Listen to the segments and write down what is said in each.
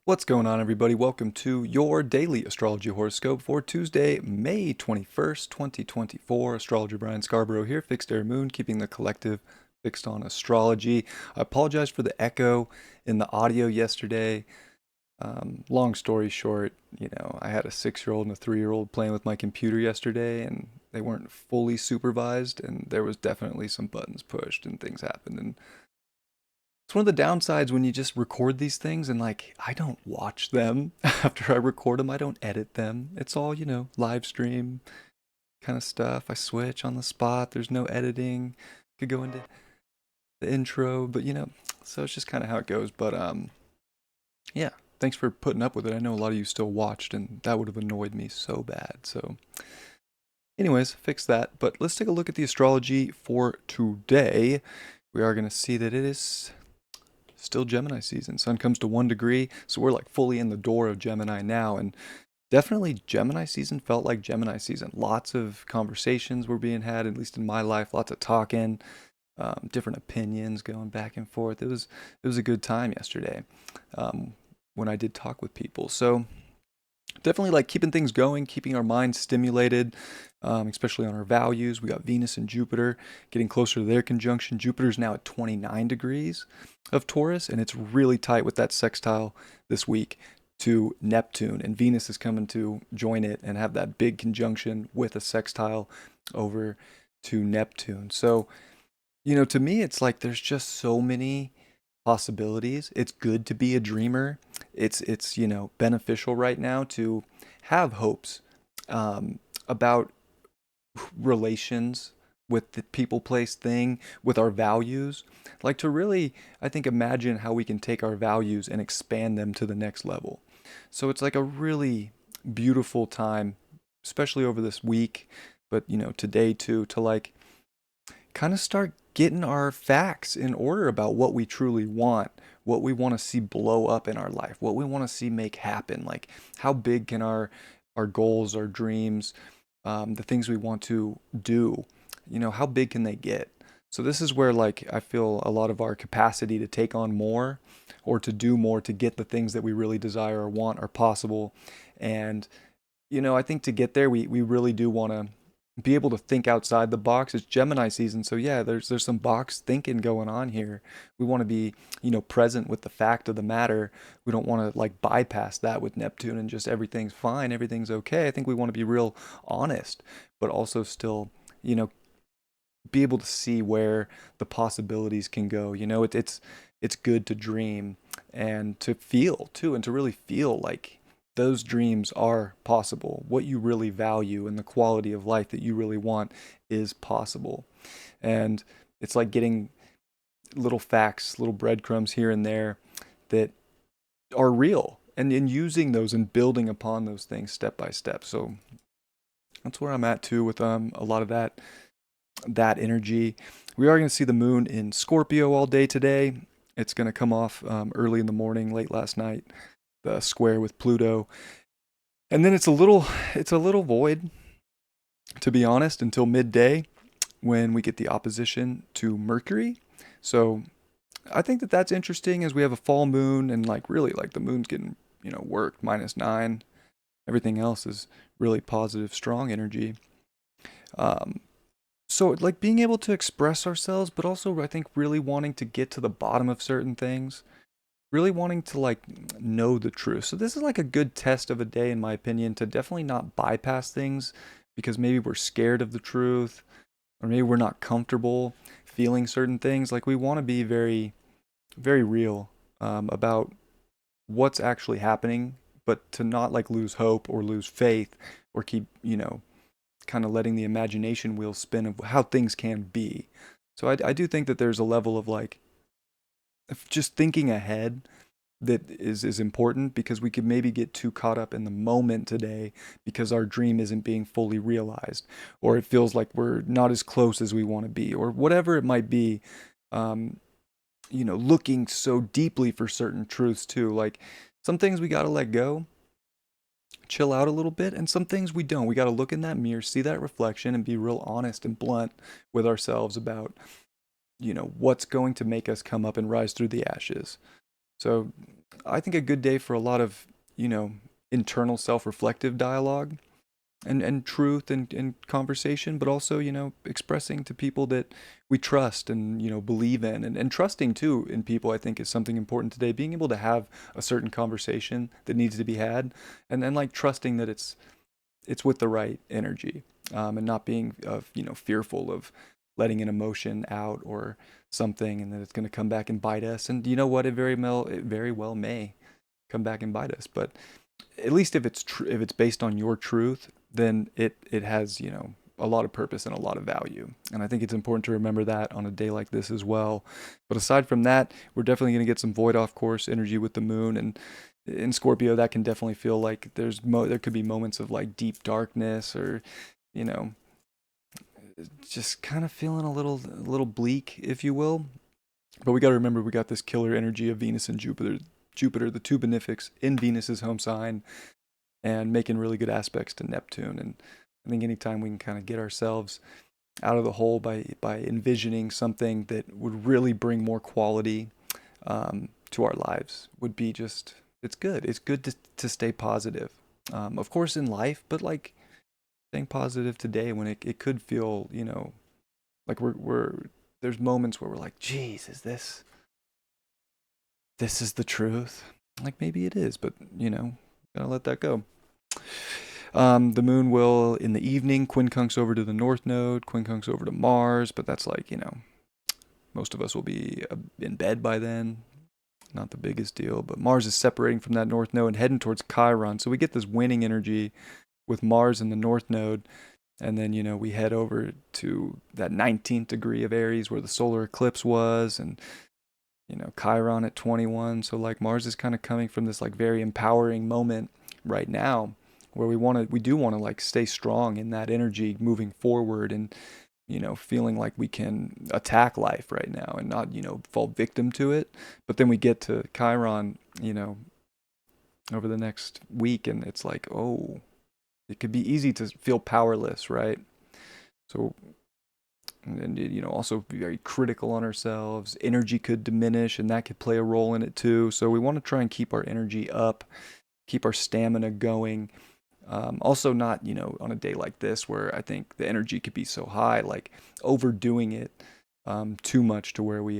What's going on, everybody? Welcome to your daily astrology horoscope for Tuesday, May 21st, 2024. Astrologer Brian Scarborough here, Fixed Air Moon, keeping the collective fixed on astrology. I apologize for the echo in the audio yesterday. Long story short, I had a 6-year-old and a 3-year-old playing with my computer yesterday, and they weren't fully supervised, and there was definitely some buttons pushed and things happened. And it's one of the downsides when you just record these things and I don't watch them after I record them. I don't edit them. It's all, live stream kind of stuff. I switch on the spot. There's no editing. Could go into the intro, but so it's just kind of how it goes. But yeah, thanks for putting up with it. I know a lot of you still watched and that would have annoyed me so bad. So anyways, fix that. But let's take a look at the astrology for today. We are going to see that it is still Gemini season. Sun comes to 1 degree, so we're like fully in the door of Gemini now. And definitely Gemini season felt like Gemini season. Lots of conversations were being had, at least in my life. Lots of talking, different opinions going back and forth. It was a good time yesterday when I did talk with people. So definitely like keeping things going, keeping our minds stimulated, especially on our values. We got Venus and Jupiter getting closer to their conjunction. Jupiter's now at 29 degrees of Taurus, and it's really tight with that sextile this week to Neptune. And Venus is coming to join it and have that big conjunction with a sextile over to Neptune. So, to me, it's like there's just so many possibilities. It's good to be a dreamer. It's beneficial right now to have hopes about relations with the people place thing, with our values. Like to really, I think, imagine how we can take our values and expand them to the next level. So it's like a really beautiful time, especially over this week, but today too, to like kind of start getting our facts in order about what we truly want, what we want to see blow up in our life, what we want to see make happen. Like how big can our goals, our dreams, the things we want to do, how big can they get? So this is where like I feel a lot of our capacity to take on more or to do more to get the things that we really desire or want are possible. And I think to get there, we really do want to be able to think outside the box. It's Gemini season, so yeah, there's some box thinking going on here. We want to be, present with the fact of the matter. We don't want to like bypass that with Neptune and just everything's fine, everything's okay. I think we want to be real honest, but also still, be able to see where the possibilities can go. It's good to dream and to feel too, and to really feel like those dreams are possible. What you really value and the quality of life that you really want is possible. And it's like getting little facts, little breadcrumbs here and there that are real, and in using those and building upon those things step by step. So that's where I'm at too with a lot of that energy. We are going to see the moon in Scorpio all day today. It's going to come off early in the morning, late last night, the square with Pluto. And then it's a little void, to be honest, until midday when we get the opposition to Mercury. So I think that that's interesting as we have a full moon and like really like the moon's getting, worked -9. Everything else is really positive, strong energy. So like being able to express ourselves, but also I think really wanting to get to the bottom of certain things, really wanting to like know the truth. So this is like a good test of a day, in my opinion, to definitely not bypass things because maybe we're scared of the truth or maybe we're not comfortable feeling certain things. Like we want to be very, very real about what's actually happening, but to not like lose hope or lose faith or keep, kind of letting the imagination wheel spin of how things can be. So I do think that there's a level of like just thinking ahead that is important because we could maybe get too caught up in the moment today because our dream isn't being fully realized or it feels like we're not as close as we want to be or whatever it might be. Looking so deeply for certain truths too. Like some things we got to let go, chill out a little bit, and some things we don't. We got to look in that mirror, see that reflection, and be real honest and blunt with ourselves about, what's going to make us come up and rise through the ashes. So I think a good day for a lot of, internal self-reflective dialogue and truth and conversation, but also, expressing to people that we trust and, believe in and trusting too in people, I think is something important today. Being able to have a certain conversation that needs to be had and then like trusting that it's with the right energy, and not being fearful of letting an emotion out or something and that it's going to come back and bite us. And you know what? It very well may come back and bite us. But at least if it's based on your truth, then it has a lot of purpose and a lot of value. And I think it's important to remember that on a day like this as well. But aside from that, we're definitely going to get some void off course energy with the moon. And in Scorpio, that can definitely feel like there could be moments of like deep darkness or you know just kind of feeling a little bleak, if you will. But we got to remember we got this killer energy of Venus and Jupiter, the two benefics in Venus's home sign, and making really good aspects to Neptune. And I think anytime we can kind of get ourselves out of the hole by envisioning something that would really bring more quality to our lives would be just it's good. It's good to stay positive. Of course in life, but like staying positive today when it could feel, like we're there's moments where we're like, geez, is this is the truth? Like maybe it is, but gotta let that go. The moon will in the evening quincunx over to the north node, quincunx over to Mars, but that's like, most of us will be in bed by then. Not the biggest deal, but Mars is separating from that north node and heading towards Chiron. So we get this winning energy with Mars in the north node. And then, we head over to that 19th degree of Aries where the solar eclipse was, and, Chiron at 21. So, like, Mars is kind of coming from this, like, very empowering moment right now where we do want to, like, stay strong in that energy moving forward and, feeling like we can attack life right now and not, fall victim to it. But then we get to Chiron, over the next week, and it's like, oh, it could be easy to feel powerless, right? So, and also be very critical on ourselves. Energy could diminish, and that could play a role in it too. So we want to try and keep our energy up, keep our stamina going. Also, not on a day like this where I think the energy could be so high, like overdoing it too much to where we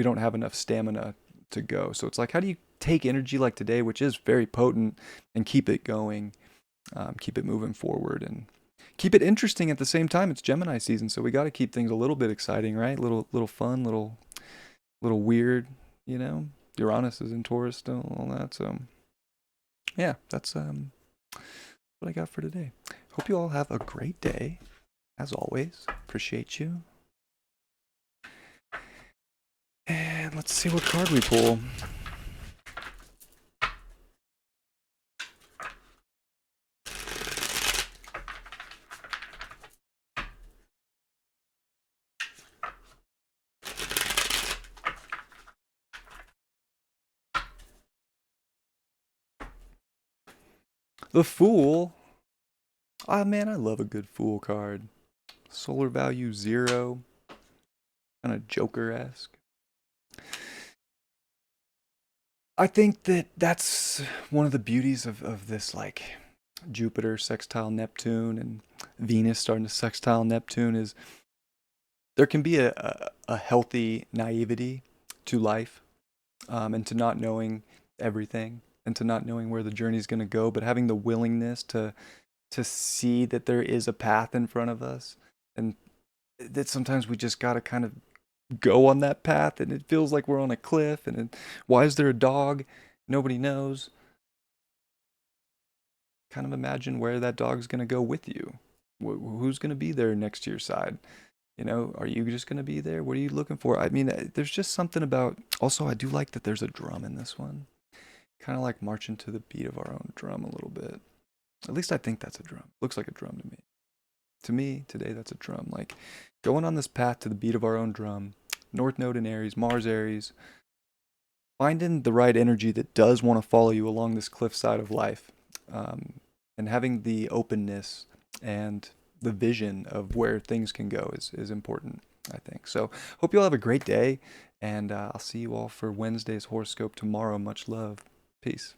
don't have enough stamina to go. So it's like, how do you take energy like today, which is very potent, and keep it going? Keep it moving forward and keep it interesting at the same time. It's Gemini season, so we got to keep things a little bit exciting, right? Little fun, little weird, you know. Uranus is in Taurus still, all that. So yeah, that's what I got for today. Hope you all have a great day. As always, appreciate you. And let's see what card we pull. The Fool. Ah, man, I love a good Fool card. Solar value 0. Kind of Joker-esque. I think that's one of the beauties of this, like, Jupiter sextile Neptune and Venus starting to sextile Neptune is there can be a healthy naivety to life, and to not knowing everything and to not knowing where the journey is going to go, but having the willingness to see that there is a path in front of us, and that sometimes we just got to kind of go on that path, and it feels like we're on a cliff, and why is there a dog? Nobody knows. Kind of imagine where that dog's going to go with you. Who's going to be there next to your side? Are you just going to be there? What are you looking for? I mean, there's just something about. Also, I do like that there's a drum in this one. Kind of like marching to the beat of our own drum a little bit. At least I think that's a drum. Looks like a drum to me. To me, today, that's a drum. Like going on this path to the beat of our own drum. North Node in Aries, Mars Aries. Finding the right energy that does want to follow you along this cliffside of life. And having the openness and the vision of where things can go is important, I think. So hope you all have a great day. And I'll see you all for Wednesday's horoscope tomorrow. Much love. Peace.